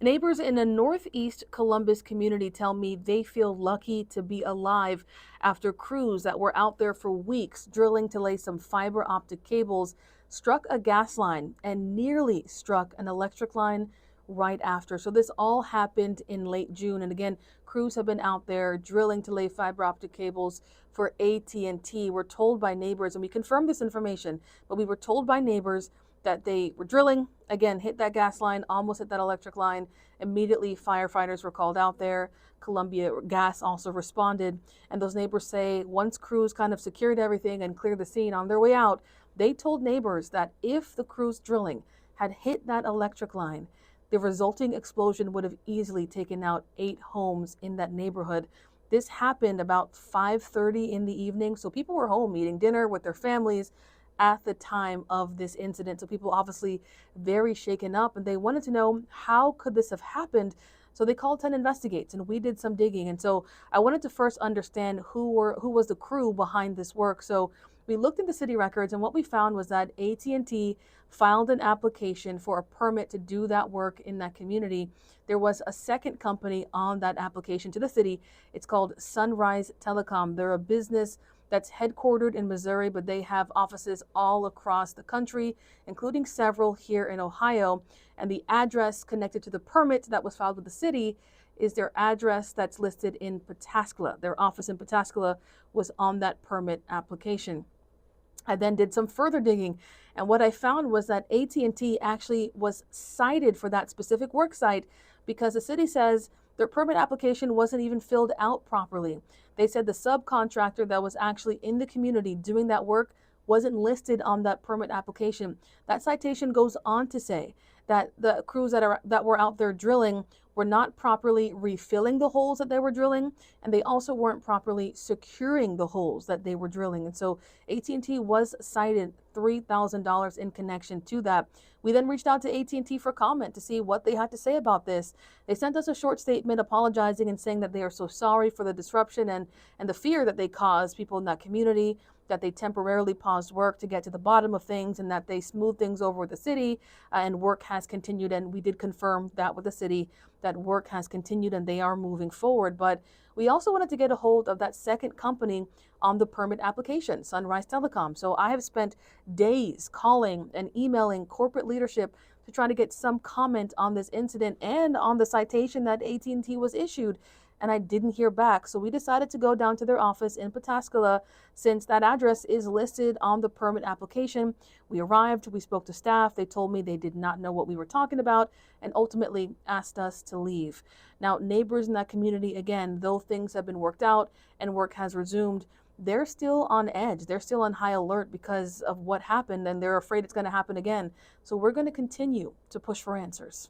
Neighbors in a Northeast Columbus community tell me they feel lucky to be alive after crews that were out there for weeks drilling to lay some fiber optic cables struck a gas line and nearly struck an electric line right after. So this all happened in late June. And again, crews have been out there drilling to lay fiber optic cables for AT&T. We're told by neighbors, and we confirmed this information, but we were told by neighbors that they were drilling, again, hit that gas line, almost hit that electric line. Immediately, firefighters were called out there. Columbia Gas also responded. And those neighbors say once crews kind of secured everything and cleared the scene on their way out, they told neighbors that if the crews drilling had hit that electric line, the resulting explosion would have easily taken out 8 homes in that neighborhood. This happened about 5:30 in the evening, so people were home eating dinner with their families at the time of this incident. So people obviously very shaken up, and they wanted to know how could this have happened. So they called 10 Investigates, and we did some digging. And so I wanted to first understand who was the crew behind this work. So we looked into city records, and what we found was that AT&T filed an application for a permit to do that work in that community. There was a second company on that application to the city. It's called Sunrise Telecom. They're a business that's headquartered in Missouri, but they have offices all across the country, including several here in Ohio. And the address connected to the permit that was filed with the city is their address that's listed in Pataskala. Their office in Pataskala was on that permit application. I then did some further digging, and what I found was that AT&T actually was cited for that specific work site because the city says their permit application wasn't even filled out properly. They said the subcontractor that was actually in the community doing that work wasn't listed on that permit application. That citation goes on to say that the crews that were out there drilling were not properly refilling the holes that they were drilling, and they also weren't properly securing the holes that they were drilling. And so AT&T was cited $3,000 in connection to that. We then reached out to AT&T for comment to see what they had to say about this. They sent us a short statement apologizing and saying that they are so sorry for the disruption and the fear that they caused people in that community, that they temporarily paused work to get to the bottom of things, and that they smoothed things over with the city, and work has continued. And we did confirm that with the city, that work has continued and they are moving forward. But we also wanted to get a hold of that second company on the permit application, Sunrise Telecom. So I have spent days calling and emailing corporate leadership to try to get some comment on this incident and on the citation that AT&T was issued, and I didn't hear back. So we decided to go down to their office in Pataskala since that address is listed on the permit application. We arrived, we spoke to staff. They told me they did not know what we were talking about and ultimately asked us to leave. Now, neighbors in that community, again, though things have been worked out and work has resumed, they're still on edge. They're still on high alert because of what happened, and they're afraid it's going to happen again. So we're going to continue to push for answers.